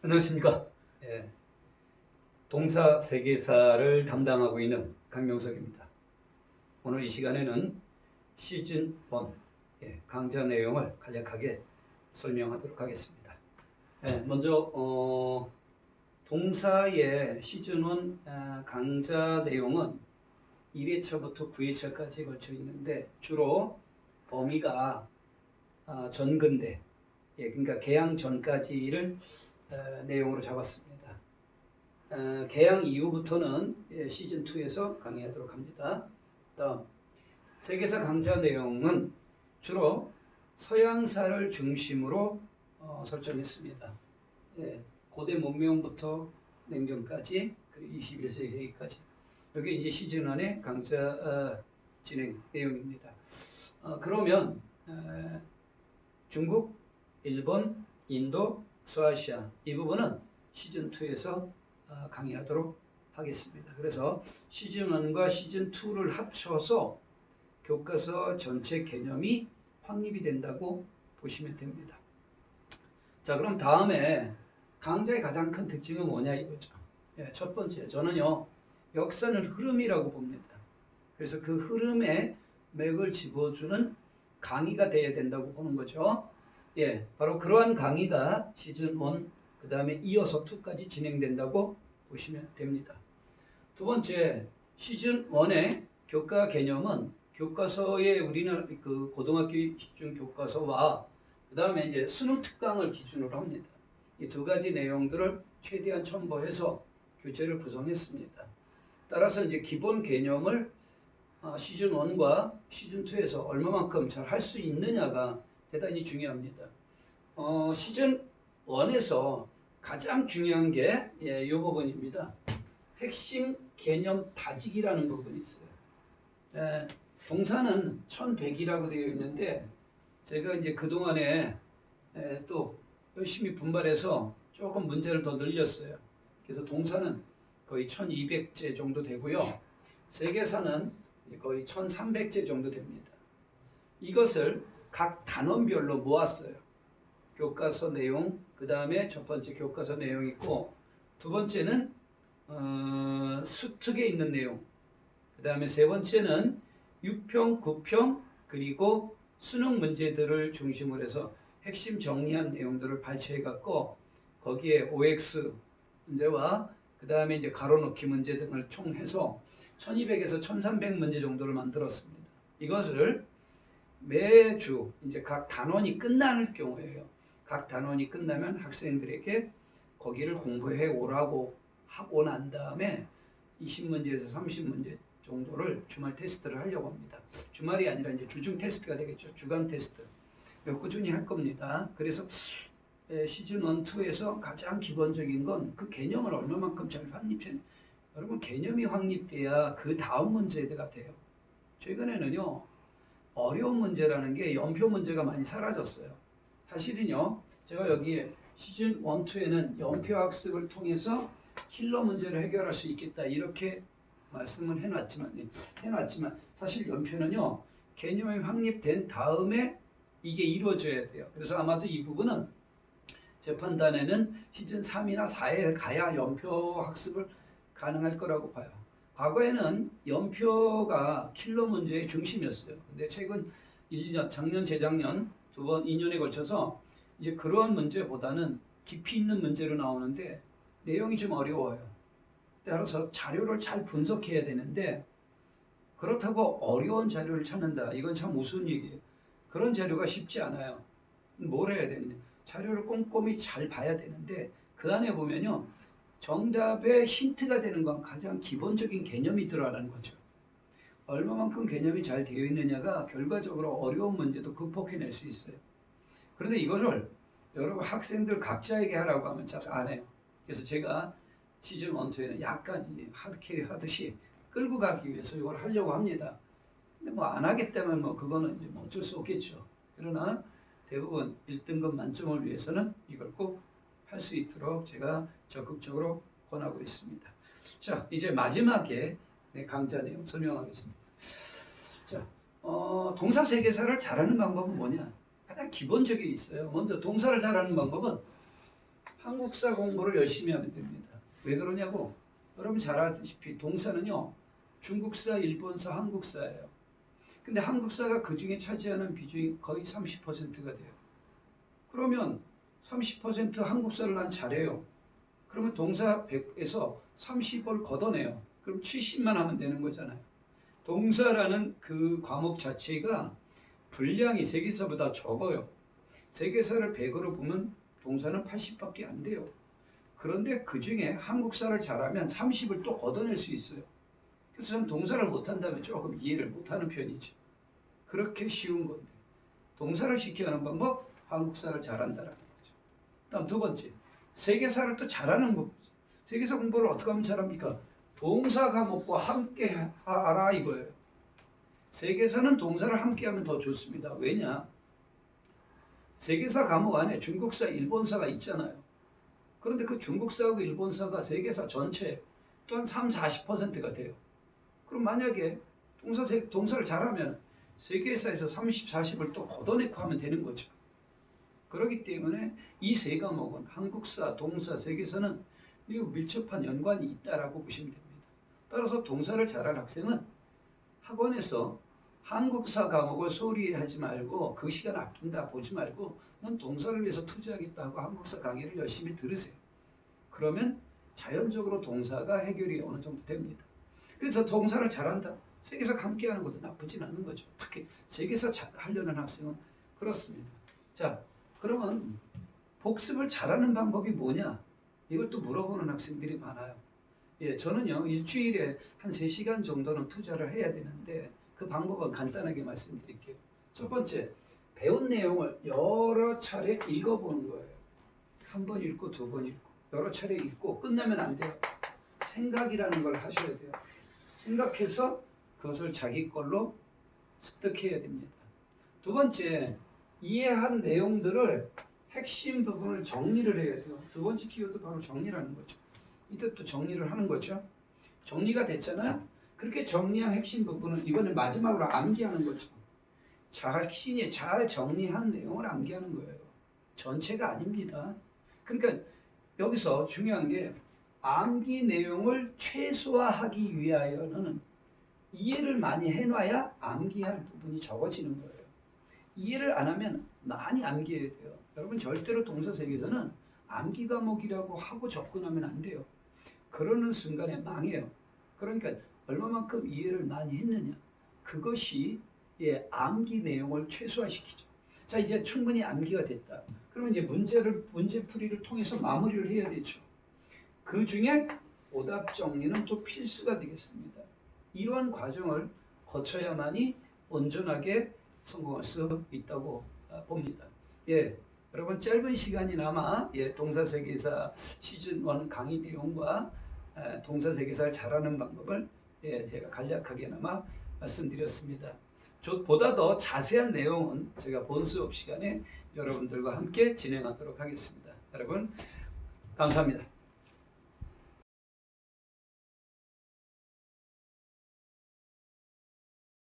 안녕하십니까. 동사 세계사를 담당하고 있는 강명석입니다. 오늘 이 시간에는 시즌 1 강좌 내용을 간략하게 설명하도록 하겠습니다. 먼저 동사의 시즌 1 강좌 내용은 1회차부터 9회차까지 걸쳐 있는데 주로 범위가 전근대, 그러니까 개양 전까지를 내용으로 잡았습니다. 개양 이후부터는 시즌 2에서 강의하도록 합니다. 다음 세계사 강좌 내용은 주로 서양사를 중심으로 설정했습니다. 고대 문명부터 냉전까지 그리고 21세기까지 여기 이제 시즌 1의 강좌 진행 내용입니다. 그러면 중국, 일본, 인도, 소아시아 이 부분은 시즌 2에서 강의하도록 하겠습니다. 그래서 시즌 1과 시즌 2를 합쳐서 교과서 전체 개념이 확립이 된다고 보시면 됩니다. 자, 그럼 다음에 강좌의 가장 큰 특징은 뭐냐 이거죠. 첫 번째, 저는요 역사는 흐름이라고 봅니다. 그래서 그 흐름에 맥을 짚어주는 강의가 돼야 된다고 보는 거죠. 바로 그러한 강의가 시즌 1, 그 다음에 이어서 2까지 진행된다고 보시면 됩니다. 두 번째, 시즌 1의 교과 개념은 교과서에 우리는 그 고등학교 기준 교과서와 그 다음에 이제 수능 특강을 기준으로 합니다. 이 두 가지 내용들을 최대한 첨부해서 교재를 구성했습니다. 따라서 이제 기본 개념을 시즌 1과 시즌 2에서 얼마만큼 잘 할 수 있느냐가 대단히 중요합니다. 시즌 1에서 가장 중요한 게 이 부분입니다. 핵심 개념 다지기라는 부분이 있어요. 동사는 1100이라고 되어 있는데 제가 이제 그동안에 또 열심히 분발해서 조금 문제를 더 늘렸어요. 그래서 동사는 거의 1200제 정도 되고요. 세계사는 거의 1300제 정도 됩니다. 이것을 각 단원별로 모았어요. 교과서 내용, 그 다음에 첫 번째 교과서 내용 있고 두 번째는 수특에 있는 내용, 그 다음에 세 번째는 6평, 9평 그리고 수능 문제들을 중심으로 해서 핵심 정리한 내용들을 발췌해 갖고 거기에 OX 문제와 그 다음에 이제 가로넣기 문제 등을 총해서 1200에서 1300 문제 정도를 만들었습니다. 이것을 매주 이제 각 단원이 끝날 경우에요. 각 단원이 끝나면 학생들에게 거기를 공부해 오라고 하고 난 다음에 20문제에서 30문제 정도를 주말 테스트를 하려고 합니다. 주말이 아니라 이제 주중 테스트가 되겠죠. 주간 테스트. 꾸준히 할 겁니다. 그래서 시즌 1, 2에서 가장 기본적인 건 그 개념을 얼마만큼 잘 확립해. 여러분 개념이 확립돼야 그 다음 문제가 돼요. 최근에는요. 어려운 문제라는 게 연표 문제가 많이 사라졌어요. 사실은요. 제가 여기에 시즌 1, 2에는 연표 학습을 통해서 킬러 문제를 해결할 수 있겠다 이렇게 말씀을 해놨지만 사실 연표는요. 개념이 확립된 다음에 이게 이루어져야 돼요. 그래서 아마도 이 부분은 제 판단에는 시즌 3이나 4에 가야 연표 학습을 가능할 거라고 봐요. 과거에는 연표가 킬러 문제의 중심이었어요. 근데 최근 1년, 작년, 재작년 두 번, 2년에 걸쳐서 이제 그러한 문제보다는 깊이 있는 문제로 나오는데 내용이 좀 어려워요. 따라서 자료를 잘 분석해야 되는데 그렇다고 어려운 자료를 찾는다. 이건 참 우스운 얘기예요. 그런 자료가 쉽지 않아요. 뭘 해야 되느냐. 자료를 꼼꼼히 잘 봐야 되는데 그 안에 보면요. 정답의 힌트가 되는 건 가장 기본적인 개념이 들어가는 거죠. 얼마만큼 개념이 잘 되어 있느냐가 결과적으로 어려운 문제도 극복해낼 수 있어요. 그런데 이거를 여러분 학생들 각자에게 하라고 하면 잘 안 해요. 그래서 제가 시즌 1, 2에는 약간 하드캐리 하듯이 끌고 가기 위해서 이걸 하려고 합니다. 근데 뭐 안 하겠다면 뭐 그거는 이제 뭐 어쩔 수 없겠죠. 그러나 대부분 1등급 만점을 위해서는 이걸 꼭 할 수 있도록 제가 적극적으로 권하고 있습니다. 자, 이제 마지막에 강좌 내용 설명하겠습니다. 자, 동사 세계사를 잘하는 방법은 뭐냐? 가장 기본적인 게 있어요. 먼저 동사를 잘하는 방법은 한국사 공부를 열심히 하면 됩니다. 왜 그러냐고? 여러분 잘 아시다시피 동사는요. 중국사, 일본사, 한국사예요. 근데 한국사가 그 중에 차지하는 비중이 거의 30%가 돼요. 그러면 30% 한국사를 난 잘해요. 그러면 동사 100에서 30을 걷어내요. 그럼 70만 하면 되는 거잖아요. 동사라는 그 과목 자체가 분량이 세계사보다 적어요. 세계사를 100으로 보면 동사는 80밖에 안 돼요. 그런데 그 중에 한국사를 잘하면 30을 또 걷어낼 수 있어요. 그래서 저는 동사를 못한다면 조금 이해를 못하는 편이죠. 그렇게 쉬운 건데 동사를 쉽게 하는 방법, 한국사를 잘한다라는 거죠. 다음 두 번째, 세계사를 또 잘하는 법. 세계사 공부를 어떻게 하면 잘합니까? 동사 과목과 함께 하라 이거예요. 세계사는 동사를 함께 하면 더 좋습니다. 왜냐? 세계사 과목 안에 중국사, 일본사가 있잖아요. 그런데 그 중국사하고 일본사가 세계사 전체 또한 40%가 돼요. 그럼 만약에 동사를 잘하면 세계사에서 30, 40을 또 걷어내고 하면 되는 거죠. 그렇기 때문에 이 세 과목은 한국사, 동사, 세계사는 매우 밀접한 연관이 있다라고 보시면 됩니다. 따라서 동사를 잘할 학생은 학원에서 한국사 과목을 소홀히 하지 말고 그 시간 아낀다 보지 말고 난 동사를 위해서 투자하겠다 하고 한국사 강의를 열심히 들으세요. 그러면 자연적으로 동사가 해결이 어느 정도 됩니다. 그래서 동사를 잘한다. 세계사 함께 하는 것도 나쁘진 않은 거죠. 특히 세계사 하려는 학생은 그렇습니다. 자, 그러면 복습을 잘하는 방법이 뭐냐? 이것도 물어보는 학생들이 많아요. 예, 저는요, 일주일에 한 3시간 정도는 투자를 해야 되는데 그 방법은 간단하게 말씀드릴게요. 첫 번째, 배운 내용을 여러 차례 읽어보는 거예요. 한 번 읽고 두 번 읽고 여러 차례 읽고 끝나면 안 돼요. 생각이라는 걸 하셔야 돼요. 생각해서 그것을 자기 걸로 습득해야 됩니다. 두 번째, 이해한 내용들을 핵심 부분을 정리를 해야 돼요. 두 번째 키워드 바로 정리라는 거죠. 이때 또 정리를 하는 거죠. 정리가 됐잖아요. 그렇게 정리한 핵심 부분은 이번에 마지막으로 암기하는 거죠. 자신이 잘 정리한 내용을 암기하는 거예요. 전체가 아닙니다. 그러니까 여기서 중요한 게 암기 내용을 최소화하기 위하여는 이해를 많이 해놔야 암기할 부분이 적어지는 거예요. 이해를 안 하면 많이 암기해야 돼요. 여러분 절대로 동사 세계에서는 암기 과목이라고 하고 접근하면 안 돼요. 그러는 순간에 망해요. 그러니까 얼마만큼 이해를 많이 했느냐. 그것이 암기 내용을 최소화시키죠. 자, 이제 충분히 암기가 됐다. 그러면 이제 문제풀이를 통해서 마무리를 해야 되죠. 그 중에 오답 정리는 또 필수가 되겠습니다. 이러한 과정을 거쳐야만이 온전하게 성공할 수 있다고 봅니다. 예, 여러분 짧은 시간이나마 동사세계사 시즌 1 강의 내용과 동사세계사를 잘하는 방법을 제가 간략하게나마 말씀드렸습니다. 보다 더 자세한 내용은 제가 본 수업 시간에 여러분들과 함께 진행하도록 하겠습니다. 여러분 감사합니다.